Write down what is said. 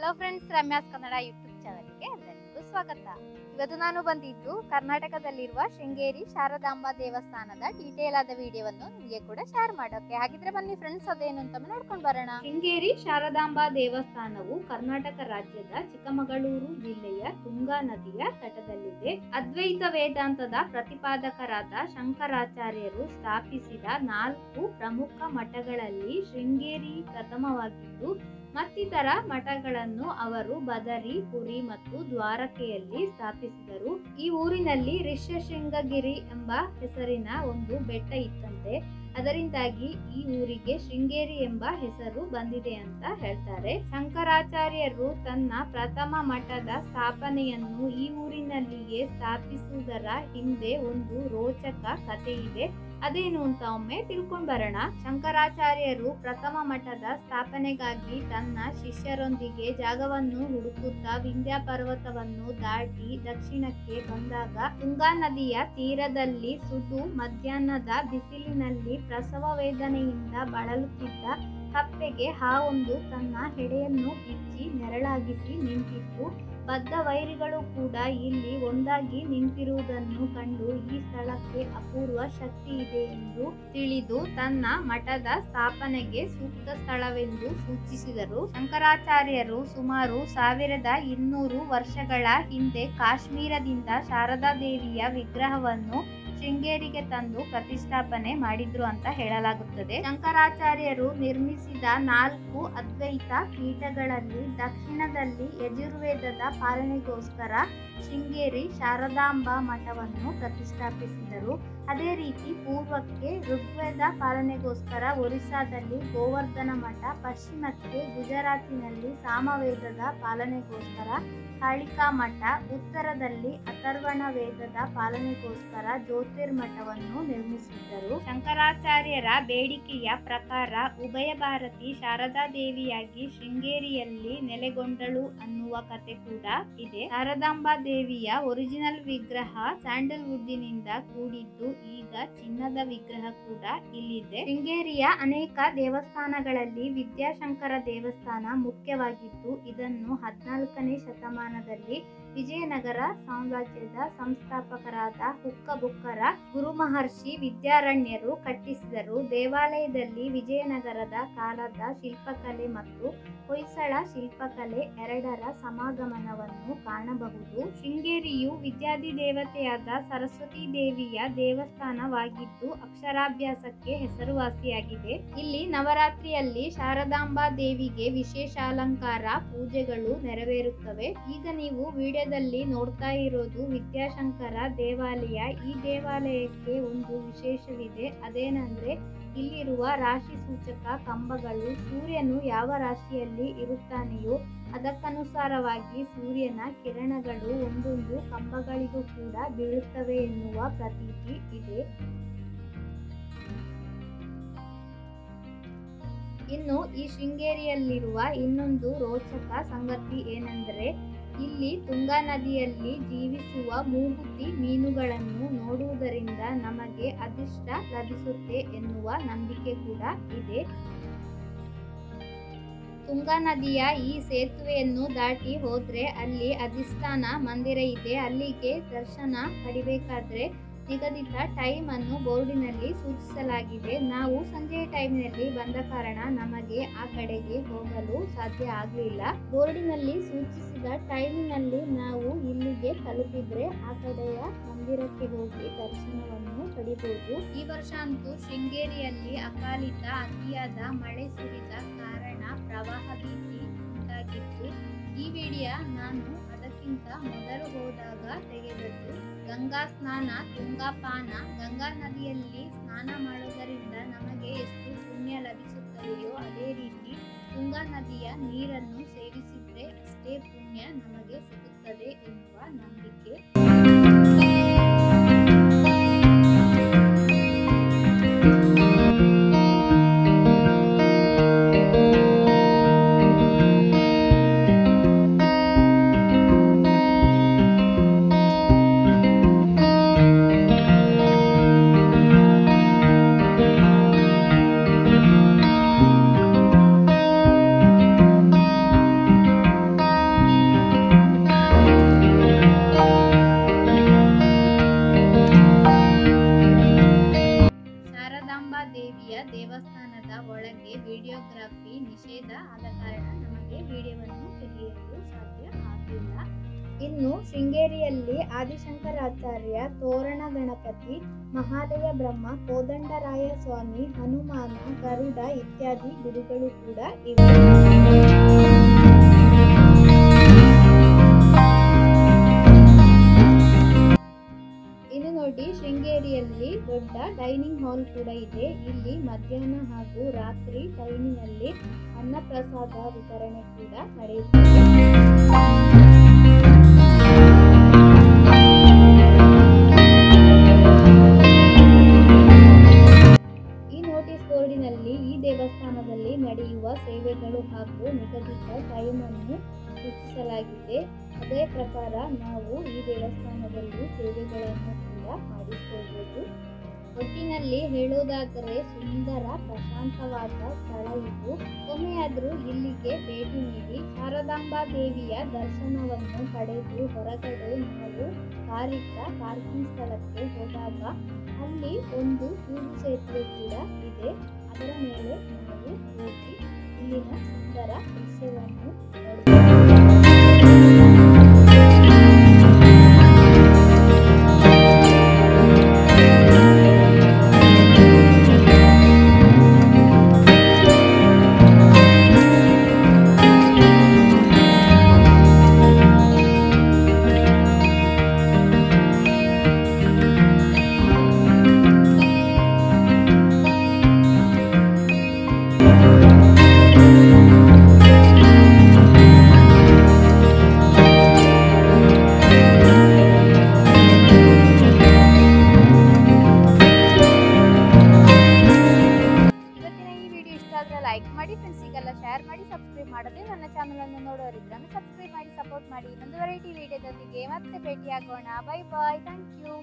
Hello friends, Ramya's Kannada YouTube ಚಾನಲ್ಗೆ ಎಲ್ಲರಿಗೂ ಸ್ವಾಗತ. ಇವತ್ತು ನಾನು ಬಂದಿದ್ದು ಕರ್ನಾಟಕದಲ್ಲಿರುವ ಶೃಂಗೇರಿ ಶಾರದಾಂಬಾ ದೇವಸ್ಥಾನದ ಡೀಟೇಲ್ ಆದ ವಿಡಿಯೋವನ್ನು ನಿಮಗೆ ಕೂಡ ಶೇರ್ ಮಾಡೋಕೆ. ಹಾಗಿದ್ರೆ ಬನ್ನಿ ಫ್ರೆಂಡ್ಸ್, ಅದೇನು ಅಂತ ನೋಡ್ಕೊಂಡು ಬರೋಣ. ಶೃಂಗೇರಿ ಶಾರದಾಂಬಾ ದೇವಸ್ಥಾನವು ಕರ್ನಾಟಕ ರಾಜ್ಯದ ಚಿಕ್ಕಮಗಳೂರು ಜಿಲ್ಲೆಯ ತುಂಗಾ ನದಿಯ ತಟದಲ್ಲಿದೆ. ಅದ್ವೈತ ವೇದಾಂತದ ಪ್ರತಿಪಾದಕರಾದ ಶಂಕರಾಚಾರ್ಯರು ಸ್ಥಾಪಿಸಿದ 4 ಪ್ರಮುಖ ಮಠಗಳಲ್ಲಿ ಶೃಂಗೇರಿ ಪ್ರಥಮವಾಗಿದ್ದು, ಮತ್ತಿತರ ಮಠಗಳನ್ನು ಅವರು ಬದರಿ, ಪುರಿ ಮತ್ತು ದ್ವಾರಕೆಯಲ್ಲಿ ಸ್ಥಾಪಿಸಿದರು. ಈ ಊರಿನಲ್ಲಿ ಋಷ್ಯಶೃಂಗಗಿರಿ ಎಂಬ ಹೆಸರಿನ ಒಂದು ಬೆಟ್ಟ ಇತ್ತಂತೆ. ಅದರಿಂದಾಗಿ ಈ ಊರಿಗೆ ಶೃಂಗೇರಿ ಎಂಬ ಹೆಸರು ಬಂದಿದೆ ಅಂತ ಹೇಳ್ತಾರೆ. ಶಂಕರಾಚಾರ್ಯರು ತನ್ನ ಪ್ರಥಮ ಮಠದ ಸ್ಥಾಪನೆಯನ್ನು ಈ ಊರಿನಲ್ಲಿಯೇ ಸ್ಥಾಪಿಸುವುದರ ಹಿಂದೆ ಒಂದು ರೋಚಕ ಕಥೆ ಇದೆ. ಅದೇನು ಅಂತ ಒಮ್ಮೆ ತಿಳ್ಕೊಂಡ್ ಬರೋಣ. ಶಂಕರಾಚಾರ್ಯರು ಪ್ರಥಮ ಮಠದ ಸ್ಥಾಪನೆಗಾಗಿ ತನ್ನ ಶಿಷ್ಯರೊಂದಿಗೆ ಜಾಗವನ್ನು ಹುಡುಕುತ್ತಾ ವಿಂಧ್ಯ ಪರ್ವತವನ್ನು ದಾಟಿ ದಕ್ಷಿಣಕ್ಕೆ ಬಂದಾಗ ತುಂಗಾ ನದಿಯ ತೀರದಲ್ಲಿ ಸುಡು ಮಧ್ಯಾಹ್ನದ ಬಿಸಿಲಿನಲ್ಲಿ ಪ್ರಸವ ವೇದನೆಯಿಂದ ಬಳಲುತ್ತಿದ್ದ ಕಪ್ಪೆಗೆ ಹಾವೊಂದು ತನ್ನ ಹೆಡೆಯನ್ನು ಬಿಚ್ಚಿ ನೆರಳಾಗಿಸಿ ನಿಂತಿತ್ತು. ಬದ್ಧ ವೈರಿಗಳು ಕೂಡ ಇಲ್ಲಿ ಒಂದಾಗಿ ನಿಂತಿರುವುದನ್ನು ಕಂಡು ಈ ಸ್ಥಳಕ್ಕೆ ಅಪೂರ್ವ ಶಕ್ತಿ ಇದೆ ಎಂದು ತಿಳಿದು ತನ್ನ ಮಠದ ಸ್ಥಾಪನೆಗೆ ಸೂಕ್ತ ಸ್ಥಳವೆಂದು ಸೂಚಿಸಿದರು. ಶಂಕರಾಚಾರ್ಯರು ಸುಮಾರು 1200 ವರ್ಷಗಳ ಹಿಂದೆ ಕಾಶ್ಮೀರದಿಂದ ಶಾರದಾ ದೇವಿಯ ವಿಗ್ರಹವನ್ನು ಶೃಂಗೇರಿಗೆ ತಂದು ಪ್ರತಿಷ್ಠಾಪನೆ ಮಾಡಿದ್ರು ಅಂತ ಹೇಳಲಾಗುತ್ತದೆ. ಶಂಕರಾಚಾರ್ಯರು ನಿರ್ಮಿಸಿದ 4 ಅದ್ವೈತ ಪೀಠಗಳಲ್ಲಿ ದಕ್ಷಿಣದಲ್ಲಿ ಯಜುರ್ವೇದದ ಪಾಲನೆಗೋಸ್ಕರ ಶೃಂಗೇರಿ ಶಾರದಾಂಬಾ ಮಠವನ್ನು ಪ್ರತಿಷ್ಠಾಪಿಸಿದರು. ಅದೇ ರೀತಿ ಪೂರ್ವಕ್ಕೆ ಋಗ್ವೇದ ಪಾಲನೆಗೋಸ್ಕರ ಒರಿಸ್ಸಾದಲ್ಲಿ ಗೋವರ್ಧನ ಮಠ, ಪಶ್ಚಿಮಕ್ಕೆ ಗುಜರಾತಿನಲ್ಲಿ ಸಾಮವೇದದ ಪಾಲನೆಗೋಸ್ಕರ ಕಾಳಿಕಾ ಮಠ, ಉತ್ತರದಲ್ಲಿ ಅಥರ್ವಣ ವೇದದ ಪಾಲನೆಗೋಸ್ಕರ ಜ್ಯೋತಿರ್ಮಠವನ್ನು ನಿರ್ಮಿಸಿದ್ದರು. ಶಂಕರಾಚಾರ್ಯರ ಬೇಡಿಕೆಯ ಪ್ರಕಾರ ಉಭಯ ಭಾರತಿ ಶಾರದಾ ದೇವಿಯಾಗಿ ಶೃಂಗೇರಿಯಲ್ಲಿ ನೆಲೆಗೊಂಡಳು ಅನ್ನುವ ಕತೆ ಕೂಡ ಇದೆ. ಶಾರದಾಂಬಾ ದೇವಿಯ ಒರಿಜಿನಲ್ ವಿಗ್ರಹ ಸ್ಯಾಂಡಲ್ವುಡ್ನಿಂದ ಕೂಡಿದ್ದು, ಈಗ ಚಿನ್ನದ ವಿಗ್ರಹ ಕೂಡ ಇಲ್ಲಿದೆ. ಶೃಂಗೇರಿಯ ಅನೇಕ ದೇವಸ್ಥಾನಗಳಲ್ಲಿ ವಿದ್ಯಾಶಂಕರ ದೇವಸ್ಥಾನ ಮುಖ್ಯವಾಗಿದ್ದು, ಇದನ್ನು 14ನೇ ಶತಮಾನದಲ್ಲಿ ವಿಜಯನಗರ ಸಾಮ್ರಾಜ್ಯದ ಸಂಸ್ಥಾಪಕರಾದ ಹುಕ್ಕಬುಕ್ಕರ ಗುರುಮಹರ್ಷಿ ವಿದ್ಯಾರಣ್ಯರು ಕಟ್ಟಿಸಿದರು. ದೇವಾಲಯದಲ್ಲಿ ವಿಜಯನಗರದ ಕಾಲದ ಶಿಲ್ಪಕಲೆ ಮತ್ತು ಹೊಯ್ಸಳ ಶಿಲ್ಪಕಲೆ ಎರಡರ ಸಮಾಗಮನವನ್ನು ಕಾಣಬಹುದು. ಶೃಂಗೇರಿಯು ವಿದ್ಯಾಧಿದೇವತೆಯಾದ ಸರಸ್ವತಿ ದೇವಿಯ ದೇವಸ್ಥಾನವಾಗಿದ್ದು, ಅಕ್ಷರಾಭ್ಯಾಸಕ್ಕೆ ಹೆಸರುವಾಸಿಯಾಗಿದೆ. ಇಲ್ಲಿ ನವರಾತ್ರಿಯಲ್ಲಿ ಶಾರದಾಂಬಾ ದೇವಿಗೆ ವಿಶೇಷ ಅಲಂಕಾರ ಪೂಜೆಗಳು ನೆರವೇರುತ್ತವೆ. ಈಗ ನೀವು ವಿಡಿಯೋದಲ್ಲಿ ನೋಡ್ತಾ ಇರೋದು ವಿದ್ಯಾಶಂಕರ ದೇವಾಲಯ. ಈ ದೇವಾಲಯಕ್ಕೆ ಒಂದು ವಿಶೇಷವಿದೆ. ಅದೇನಂದ್ರೆ ಇಲ್ಲಿರುವ ರಾಶಿ ಸೂಚಕ ಕಂಬಗಳು ಸೂರ್ಯನು ಯಾವ ರಾಶಿಯಲ್ಲಿ ಇರುತ್ತಾನೆಯೋ ಅದಕ್ಕನುಸಾರವಾಗಿ ಸೂರ್ಯನ ಕಿರಣಗಳು ಒಂದೊಂದು ಕಂಬಗಳಿಗೂ ಕೂಡ ಬೀಳುತ್ತವೆ ಎನ್ನುವ ಪ್ರತೀತಿ ಇದೆ. ಇನ್ನು ಈ ಶೃಂಗೇರಿಯಲ್ಲಿರುವ ಇನ್ನೊಂದು ರೋಚಕ ಸಂಗತಿ ಏನೆಂದರೆ, ಇಲ್ಲಿ ತುಂಗಾ ನದಿಯಲ್ಲಿ ಜೀವಿಸುವ ಮೂಗುತಿ ಮೀನುಗಳನ್ನು ನೋಡುವುದರಿಂದ ನಮಗೆ ಅದೃಷ್ಟ ಲಭಿಸುತ್ತೆ ಎನ್ನುವ ನಂಬಿಕೆ ಕೂಡ ಇದೆ. ತುಂಗಾ ನದಿಯ ಈ ಸೇತುವೆಯನ್ನು ದಾಟಿ ಹೋದ್ರೆ ಅಲ್ಲಿ ಅಧಿಷ್ಠಾನ ಮಂದಿರ ಇದೆ. ಅಲ್ಲಿಗೆ ದರ್ಶನ ಪಡಿಬೇಕಾದ್ರೆ ನಿಗದಿತ ಟೈಮ್ ಅನ್ನು ಬೋರ್ಡಿನಲ್ಲಿ ಸೂಚಿಸಲಾಗಿದೆ. ನಾವು ಸಂಜೆಯ ಟೈಮ್ನಲ್ಲಿ ಬಂದ ಕಾರಣ ನಮಗೆ ಆ ಕಡೆಗೆ ಹೋಗಲು ಸಾಧ್ಯ ಆಗಲಿಲ್ಲ. ಬೋರ್ಡಿನಲ್ಲಿ ಸೂಚಿಸಿದ ಟೈಮಿನಲ್ಲಿ ನಾವು ಇಲ್ಲಿಗೆ ತಲುಪಿದ್ರೆ ಆ ಕಡೆಯ ಮಂದಿರಕ್ಕೆ ಹೋಗಿ ದರ್ಶನವನ್ನು ಪಡಿಬಹುದು. ಈ ವರ್ಷ ಅಂತೂ ಶೃಂಗೇರಿಯಲ್ಲಿ ಅಕಾಲಿಕ ಅತಿಯಾದ ಮಳೆ ಸುರಿದ ಕಾರಣ ಪ್ರವಾಹ ಭೀತಿ ಉಂಟಾಗಿತ್ತು. ಈ ವಿಡಿಯೋ ನಾನು ಅದಕ್ಕಿಂತ ಮೊದಲು ಹೋದಾಗ ತೆಗೆದದ್ದು. ಗಂಗಾ ಸ್ನಾನ, ತುಂಗಾಪಾನ. ಗಂಗಾ ನದಿಯಲ್ಲಿ ಸ್ನಾನ ಮಾಡೋದರಿಂದ ನಮಗೆ ಎಷ್ಟು ಪುಣ್ಯ ಲಭಿಸುತ್ತದೆಯೋ ಅದೇ ರೀತಿ ತುಂಗಾ ನದಿಯ ನೀರನ್ನು ಸೇವಿಸಿದ್ರೆ ಅಷ್ಟೇ ಪುಣ್ಯ ನಮಗೆ ಸಿಗುತ್ತದೆ ಎನ್ನುವ ನಂಬಿಕೆ. ಇನ್ನು ಶೃಂಗೇರಿಯಲ್ಲಿ ಆದಿಶಂಕರಾಚಾರ್ಯ, ತೋರಣ ಗಣಪತಿ, ಮಹಾಲಯ ಬ್ರಹ್ಮ, ಕೋದಂಡರಾಯ ಸ್ವಾಮಿ, ಹನುಮಾನ, ಗರುಡ ಇತ್ಯಾದಿ ಗುಡಿಗಳು ಕೂಡ ಇವೆ. ಇನ್ನು ನೋಡಿ, ಶೃಂಗೇರಿಯಲ್ಲಿ ದೊಡ್ಡ ಡೈನಿಂಗ್ ಹಾಲ್ ಕೂಡ ಇದೆ. ಇಲ್ಲಿ ಮಧ್ಯಾಹ್ನ ಹಾಗೂ ರಾತ್ರಿ ಟೈಮಿನಲ್ಲಿ ಅನ್ನಪ್ರಸಾದ ವಿತರಣೆ ಕೂಡ ನಡೆಯುತ್ತದೆ. ಈ ನೋಟಿಸ್ ಬೋರ್ಡಿನಲ್ಲಿ ಈ ದೇವಸ್ಥಾನದಲ್ಲಿ ನಡೆಯುವ ಸೇವೆಗಳು ಹಾಗೂ ನಿಗದಿತ ಟೈಮ್ ಅನ್ನು ಸೂಚಿಸಲಾಗಿದೆ. ಅದೇ ಪ್ರಕಾರ ನಾವು ಈ ದೇವಸ್ಥಾನದಲ್ಲಿ ಸೇವೆಗಳನ್ನು ಕೂಡ ಮಾಡಿಕೊಳ್ಳಬಹುದು. ಒಟ್ಟಿನಲ್ಲಿ ಹೇಳೋದಾದರೆ ಸುಂದರ ಪ್ರಶಾಂತವಾದ ಸ್ಥಳ ಇದು. ಒಮ್ಮೆಯಾದರೂ ಇಲ್ಲಿಗೆ ಭೇಟಿ ನೀಡಿ ಶಾರದಾಂಬಾ ದೇವಿಯ ದರ್ಶನವನ್ನು ಪಡೆದು ಹೊರಗಡೆ ನಾವು ಕಾರಿಟ್ಟ ಪಾರ್ಕಿಂಗ್ ಸ್ಥಳಕ್ಕೆ ಹೋದಾಗ ಅಲ್ಲಿ ಒಂದು ತೂಗು ಸೇತುವೆ ಕೂಡ ಇದೆ. ಅದರ ಮೇಲೆ ನಾವು ಹೋಗಿ ಇಲ್ಲಿನ ಸುಂದರ ದೃಶ್ಯವನ್ನು ನೋಡಬಹುದು. ಲೈಕ್ ಮಾಡಿ, ಫ್ರೆಂಡ್ಸಿಗೆಲ್ಲ ಶೇರ್ ಮಾಡಿ, ಸಬ್ಸ್ಕ್ರೈಬ್ ಮಾಡದೆ ನನ್ನ ಚಾನಲ್ ಅನ್ನು ನೋಡೋರಿದ್ರೆ ಸಬ್ಸ್ಕ್ರೈಬ್ ಮಾಡಿ, ಸಪೋರ್ಟ್ ಮಾಡಿ. ಇನ್ನೊಂದು ವೆರೈಟಿ ವಿಡಿಯೋದೊಂದಿಗೆ ಮತ್ತೆ ಭೇಟಿಯಾಗೋಣ. Bye bye, thank you.